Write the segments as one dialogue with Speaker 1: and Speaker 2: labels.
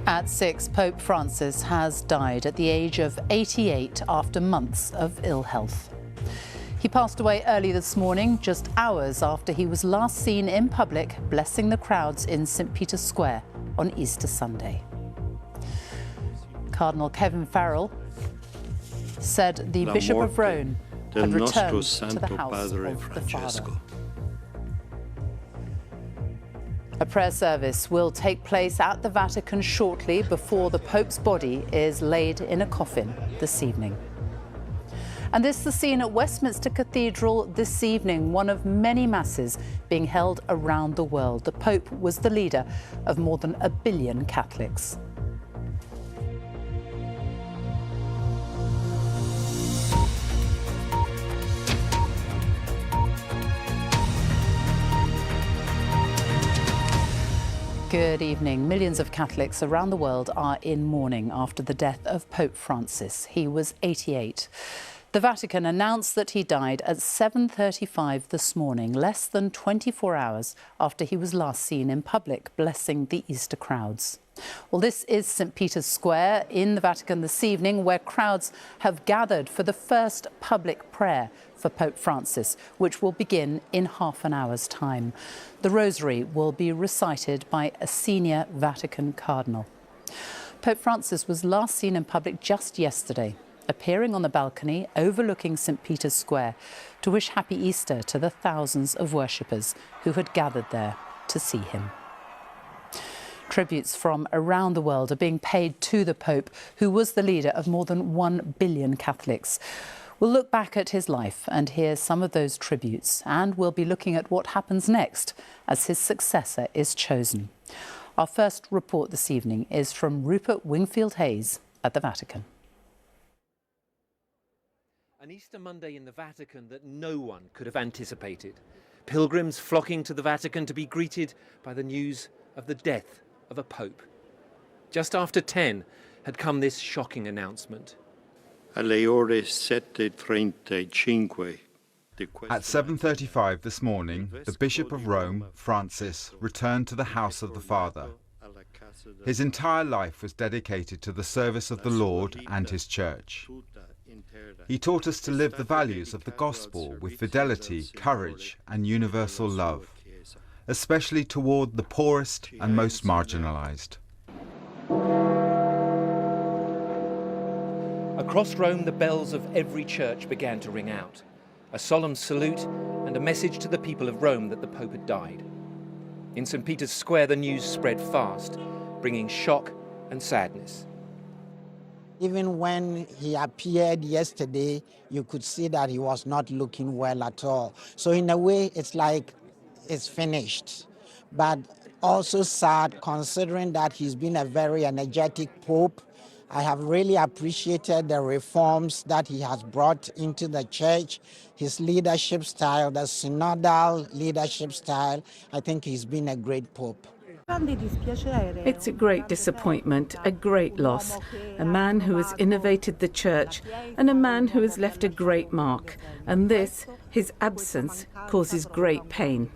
Speaker 1: At 6, Pope Francis has died at the age of 88 after months of ill health. He passed away early this morning, just hours after he was last seen in public blessing the crowds in St. Peter's Square on Easter Sunday. Cardinal Kevin Farrell said the Bishop of Rome had returned to the house of the Father. A prayer service will take place at the Vatican shortly before the Pope's body is laid in a coffin this evening. And this is the scene at Westminster Cathedral this evening, one of many masses being held around the world. The Pope was the leader of more than 1 billion Catholics. Good evening. Millions of Catholics around the world are in mourning after the death of Pope Francis. He was 88. The Vatican announced that he died at 7:35 this morning, less than 24 hours after he was last seen in public blessing the Easter crowds. Well, this is St. Peter's Square in the Vatican this evening, where crowds have gathered for the first public prayer for Pope Francis, which will begin in half an hour's time. The Rosary will be recited by a senior Vatican cardinal. Pope Francis was last seen in public just yesterday, appearing on the balcony overlooking St. Peter's Square to wish Happy Easter to the thousands of worshippers who had gathered there to see him. Tributes from around the world are being paid to the Pope, who was the leader of more than 1 billion Catholics. We'll look back at his life and hear some of those tributes, and we'll be looking at what happens next as his successor is chosen. Our first report this evening is from Rupert Wingfield-Hayes at the Vatican.
Speaker 2: An Easter Monday in the Vatican that no one could have anticipated. Pilgrims flocking to the Vatican to be greeted by the news of the death of a pope. Just after 10 had come this shocking announcement.
Speaker 3: Alle ore 7:35.
Speaker 4: At 7:35 this morning, the Bishop of Rome, Francis, returned to the house of the Father. His entire life was dedicated to the service of the Lord and his Church. He taught us to live the values of the Gospel with fidelity, courage, and universal love, especially toward the poorest and most marginalized.
Speaker 2: Across Rome, the bells of every church began to ring out. A solemn salute and a message to the people of Rome that the Pope had died. In St. Peter's Square, the news spread fast, bringing shock and sadness.
Speaker 5: Even when he appeared yesterday, you could see that he was not looking well at all. So in a way, it's like it's finished, but also sad considering that he's been a very energetic Pope. I have really appreciated the reforms that he has brought into the church, his leadership style, the synodal leadership style. I think he's been a great Pope.
Speaker 6: It's a great disappointment, a great loss. A man who has innovated the church and a man who has left a great mark. And this, his absence, causes great pain.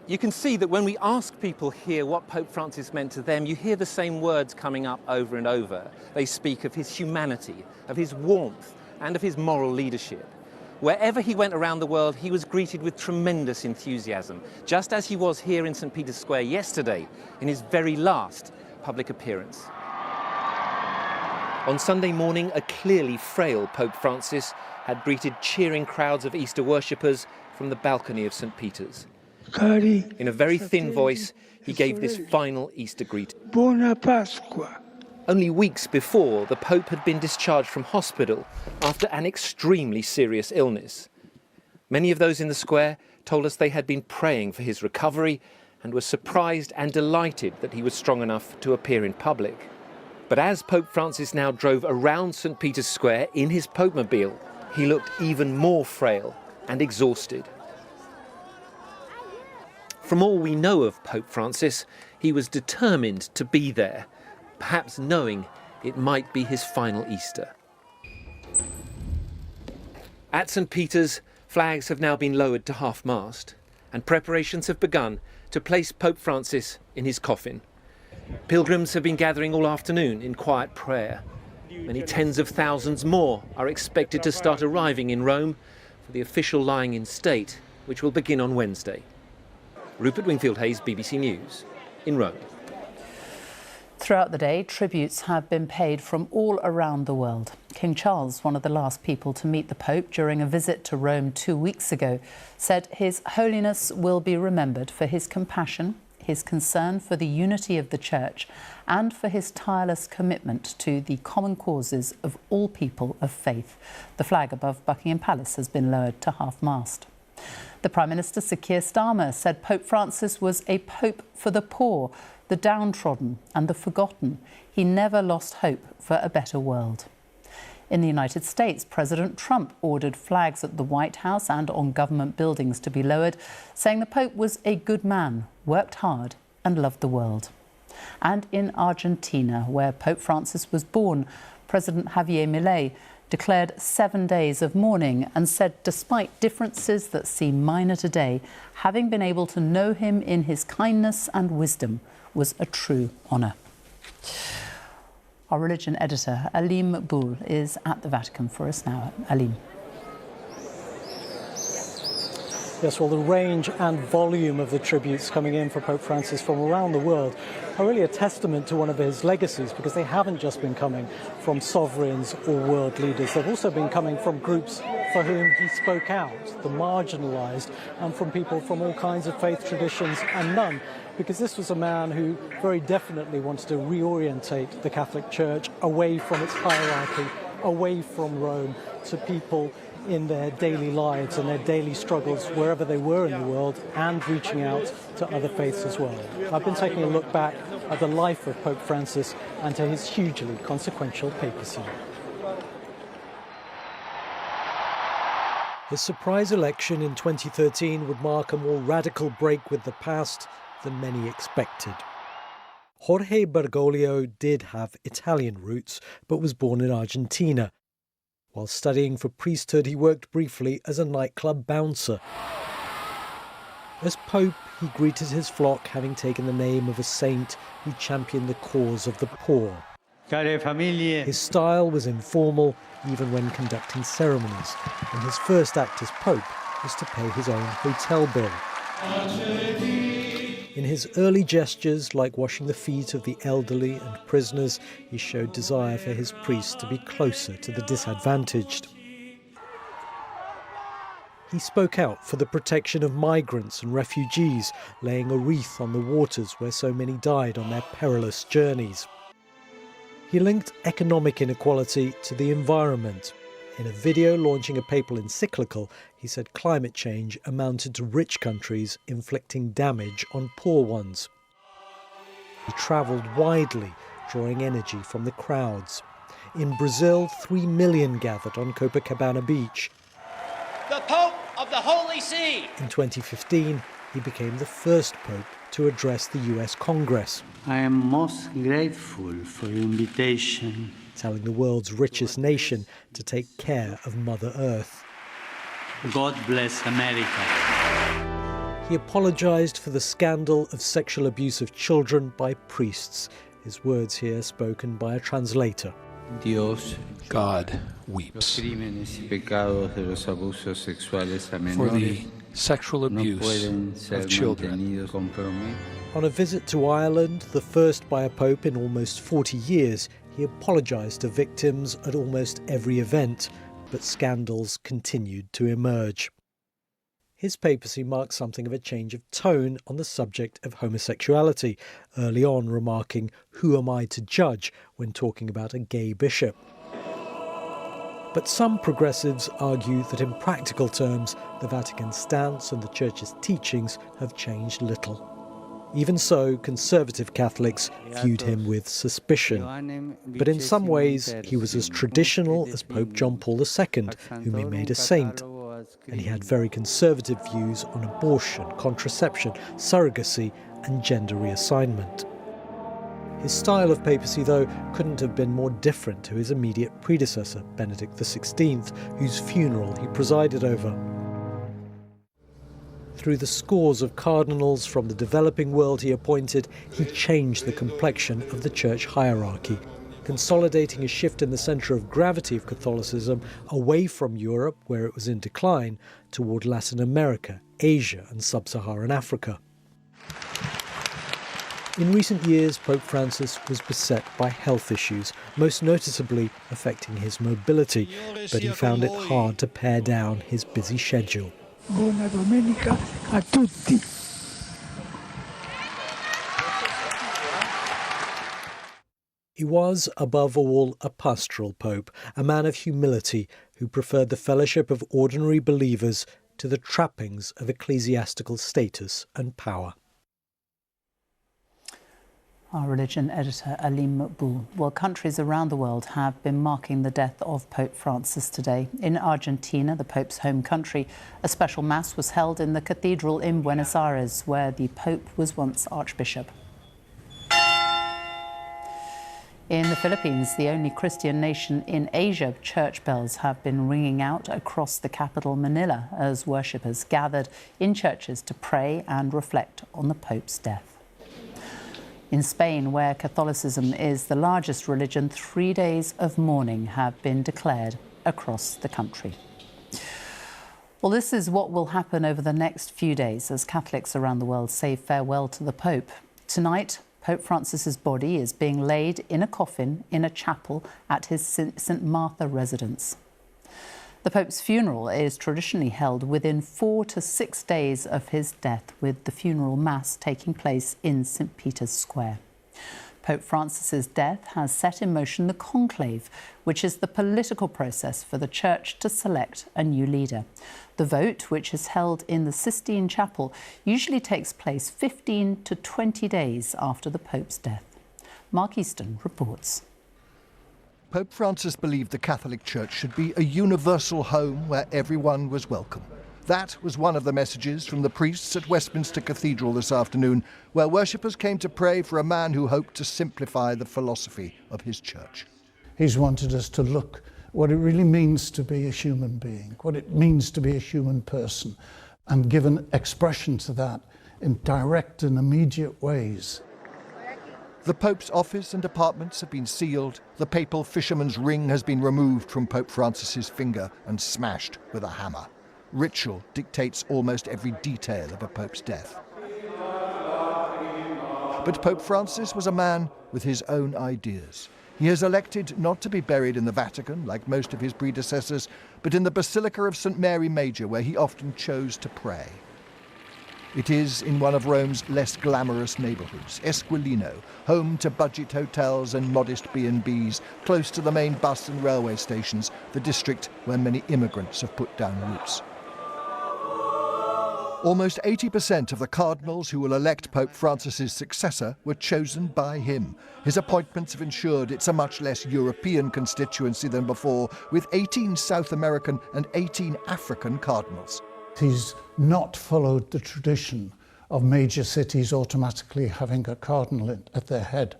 Speaker 2: You can see that when we ask people here what Pope Francis meant to them, you hear the same words coming up over and over. They speak of his humanity, of his warmth, and of his moral leadership. Wherever he went around the world, he was greeted with tremendous enthusiasm, just as he was here in St. Peter's Square yesterday, in his very last public appearance. On Sunday morning, a clearly frail Pope Francis had greeted cheering crowds of Easter worshippers from the balcony of St. Peter's. In a very thin voice, he gave this final Easter greeting.
Speaker 7: Buona Pasqua.
Speaker 2: Only weeks before, the Pope had been discharged from hospital after an extremely serious illness. Many of those in the square told us they had been praying for his recovery and were surprised and delighted that he was strong enough to appear in public. But as Pope Francis now drove around St. Peter's Square in his Popemobile, he looked even more frail and exhausted. From all we know of Pope Francis, he was determined to be there, perhaps knowing it might be his final Easter. At St. Peter's, flags have now been lowered to half-mast, and preparations have begun to place Pope Francis in his coffin. Pilgrims have been gathering all afternoon in quiet prayer. Many tens of thousands more are expected to start arriving in Rome for the official lying in state, which will begin on Wednesday. Rupert Wingfield-Hayes, BBC News, in Rome.
Speaker 1: Throughout the day, tributes have been paid from all around the world. King Charles, one of the last people to meet the Pope during a visit to Rome 2 weeks ago, said His Holiness will be remembered for his compassion, his concern for the unity of the Church, and for his tireless commitment to the common causes of all people of faith. The flag above Buckingham Palace has been lowered to half-mast. The Prime Minister, Sir Keir Starmer, said Pope Francis was a pope for the poor, the downtrodden and the forgotten. He never lost hope for a better world. In the United States, President Trump ordered flags at the White House and on government buildings to be lowered, saying the Pope was a good man, worked hard and loved the world. And in Argentina, where Pope Francis was born, President Javier Milei declared 7 days of mourning and said despite differences that seem minor today, having been able to know him in his kindness and wisdom was a true honour. Our religion editor, Alim Boul, is at the Vatican for us now. Alim.
Speaker 7: Yes, well, the range and volume of the tributes coming in for Pope Francis from around the world are really a testament to one of his legacies, because they haven't just been coming from sovereigns or world leaders. They've also been coming from groups for whom he spoke out, the marginalised, and from people from all kinds of faith traditions and none, because this was a man who very definitely wanted to reorientate the Catholic Church away from its hierarchy, away from Rome, to people in their daily lives and their daily struggles wherever they were in the world, and reaching out to other faiths as well. I've been taking a look back at the life of Pope Francis and to his hugely consequential papacy. His surprise election in 2013 would mark a more radical break with the past than many expected. Jorge Bergoglio did have Italian roots, but was born in Argentina. While studying for priesthood, he worked briefly as a nightclub bouncer. As Pope, he greeted his flock, having taken the name of a saint who championed the cause of the poor. His style was informal, even when conducting ceremonies, and his first act as Pope was to pay his own hotel bill. In his early gestures, like washing the feet of the elderly and prisoners, he showed desire for his priests to be closer to the disadvantaged. He spoke out for the protection of migrants and refugees, laying a wreath on the waters where so many died on their perilous journeys. He linked economic inequality to the environment. In a video launching a papal encyclical, he said climate change amounted to rich countries inflicting damage on poor ones. He travelled widely, drawing energy from the crowds. In Brazil, 3 million gathered on Copacabana Beach.
Speaker 8: The Pope of the Holy See!
Speaker 7: In 2015, he became the first pope to address the US Congress.
Speaker 9: I am most grateful for your invitation,
Speaker 7: telling the world's richest nation to take care of Mother Earth.
Speaker 9: God bless America.
Speaker 7: He apologised for the scandal of sexual abuse of children by priests. His words here spoken by a translator.
Speaker 10: God weeps for the sexual abuse of children.
Speaker 7: On a visit to Ireland, the first by a pope in almost 40 years, he apologised to victims at almost every event, but scandals continued to emerge. His papacy marked something of a change of tone on the subject of homosexuality, early on remarking, "Who am I to judge?" when talking about a gay bishop. But some progressives argue that in practical terms, the Vatican's stance and the Church's teachings have changed little. Even so, conservative Catholics viewed him with suspicion. But in some ways, he was as traditional as Pope John Paul II, whom he made a saint. And he had very conservative views on abortion, contraception, surrogacy, and gender reassignment. His style of papacy, though, couldn't have been more different to his immediate predecessor, Benedict XVI, whose funeral he presided over. Through the scores of cardinals from the developing world he appointed, he changed the complexion of the church hierarchy, consolidating a shift in the centre of gravity of Catholicism away from Europe, where it was in decline, toward Latin America, Asia and sub-Saharan Africa. In recent years, Pope Francis was beset by health issues, most noticeably affecting his mobility, but he found it hard to pare down his busy schedule.
Speaker 11: Buona domenica a tutti.
Speaker 7: He was, above all, a pastoral pope, a man of humility who preferred the fellowship of ordinary believers to the trappings of ecclesiastical status and power.
Speaker 1: Our religion editor, Alim Maqbool. Well, countries around the world have been marking the death of Pope Francis today. In Argentina, the Pope's home country, a special mass was held in the cathedral in Buenos Aires, where the Pope was once Archbishop. In the Philippines, the only Christian nation in Asia, church bells have been ringing out across the capital, Manila, as worshippers gathered in churches to pray and reflect on the Pope's death. In Spain, where Catholicism is the largest religion, 3 days of mourning have been declared across the country. Well, this is what will happen over the next few days as Catholics around the world say farewell to the Pope. Tonight, Pope Francis's body is being laid in a coffin in a chapel at his St. Martha residence. The Pope's funeral is traditionally held within 4 to 6 days of his death, with the funeral mass taking place in St. Peter's Square. Pope Francis's death has set in motion the conclave, which is the political process for the Church to select a new leader. The vote, which is held in the Sistine Chapel, usually takes place 15 to 20 days after the Pope's death. Mark Easton reports.
Speaker 12: Pope Francis believed the Catholic Church should be a universal home where everyone was welcome. That was one of the messages from the priests at Westminster Cathedral this afternoon, where worshippers came to pray for a man who hoped to simplify the philosophy of his church.
Speaker 11: He's wanted us to look what it really means to be a human being, what it means to be a human person, and give an expression to that in direct and immediate ways.
Speaker 12: The Pope's office and apartments have been sealed. The papal fisherman's ring has been removed from Pope Francis's finger and smashed with a hammer. Ritual dictates almost every detail of a pope's death. But Pope Francis was a man with his own ideas. He has elected not to be buried in the Vatican, like most of his predecessors, but in the Basilica of St. Mary Major, where he often chose to pray. It is in one of Rome's less glamorous neighbourhoods, Esquilino, home to budget hotels and modest B&Bs, close to the main bus and railway stations, the district where many immigrants have put down roots. Almost 80% of the cardinals who will elect Pope Francis's successor were chosen by him. His appointments have ensured it's a much less European constituency than before, with 18 South American and 18 African cardinals.
Speaker 11: He's not followed the tradition of major cities automatically having a cardinal at their head,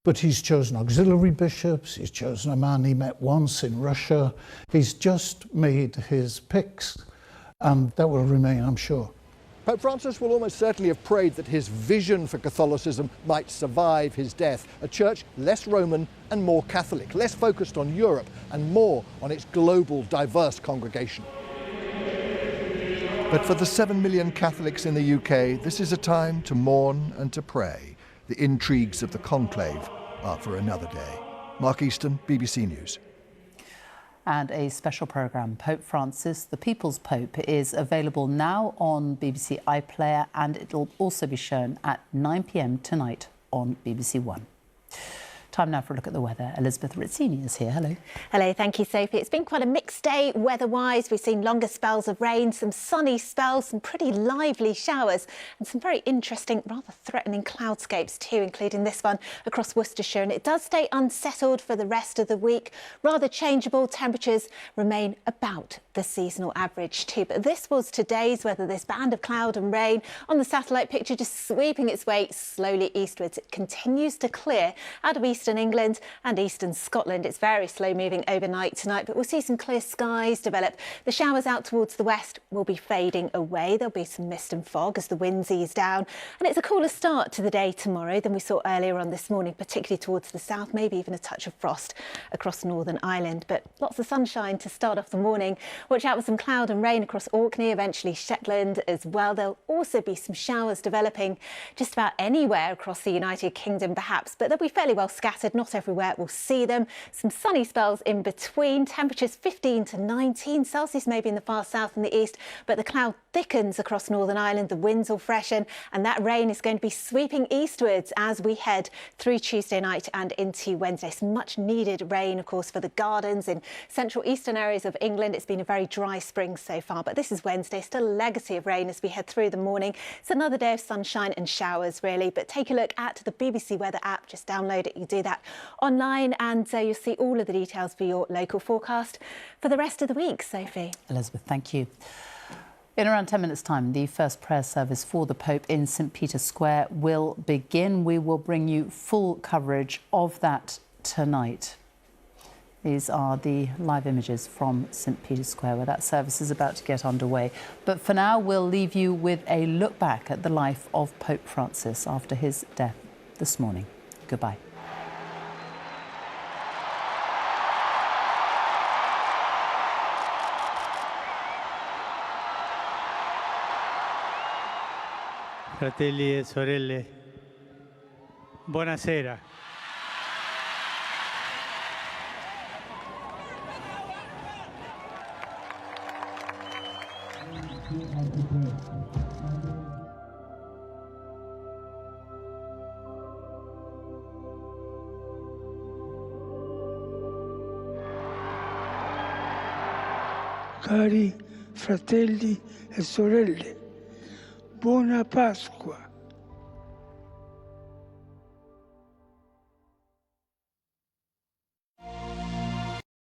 Speaker 11: but he's chosen auxiliary bishops, he's chosen a man he met once in Russia. He's just made his picks, and that will remain, I'm sure.
Speaker 12: Pope Francis will almost certainly have prayed that his vision for Catholicism might survive his death, a church less Roman and more Catholic, less focused on Europe and more on its global, diverse congregation. But for the 7 million Catholics in the UK, this is a time to mourn and to pray. The intrigues of the conclave are for another day. Mark Easton, BBC News.
Speaker 1: And a special programme, Pope Francis, the People's Pope, is available now on BBC iPlayer, and it'll also be shown at 9 p.m. tonight on BBC One. Time now for a look at the weather. Elizabeth Rizzini is here. Hello.
Speaker 13: Hello, thank you, Sophie. It's been quite a mixed day weather-wise. We've seen longer spells of rain, some sunny spells, some pretty lively showers, and some very interesting, rather threatening cloudscapes too, including this one across Worcestershire. And it does stay unsettled for the rest of the week. Rather changeable. Temperatures remain about the seasonal average too. But this was today's weather, this band of cloud and rain on the satellite picture just sweeping its way slowly eastwards. It continues to clear out of east eastern England and eastern Scotland. It's very slow moving overnight tonight, but we'll see some clear skies develop. The showers out towards the west will be fading away. There'll be some mist and fog as the winds ease down. And it's a cooler start to the day tomorrow than we saw earlier on this morning, particularly towards the south, maybe even a touch of frost across Northern Ireland. But lots of sunshine to start off the morning. Watch out for some cloud and rain across Orkney, eventually Shetland as well. There'll also be some showers developing just about anywhere across the United Kingdom perhaps, but they'll be fairly well scattered. Not everywhere we'll see them. Some sunny spells in between. Temperatures 15 to 19 Celsius maybe in the far south and the east, but the cloud thickens across Northern Ireland. The winds will freshen and that rain is going to be sweeping eastwards as we head through Tuesday night and into Wednesday. Some much needed rain, of course, for the gardens in central eastern areas of England. It's been a very dry spring so far, but this is Wednesday, still a legacy of rain as we head through the morning. It's another day of sunshine and showers really, but take a look at the BBC Weather app. Just download it. You do that online and you'll see all of the details for your local forecast for the rest of the week. Sophie.
Speaker 1: Elizabeth, thank you. In around 10 minutes' time, the first prayer service for the Pope in St. Peter's Square will begin. We will bring you full coverage of that tonight. These are the live images from St. Peter's Square, where that service is about to get underway. But for now, we'll leave you with a look back at the life of Pope Francis after his death this morning. Goodbye.
Speaker 9: Fratelli e sorelle, buonasera.
Speaker 14: Cari fratelli e sorelle, buona Pasqua.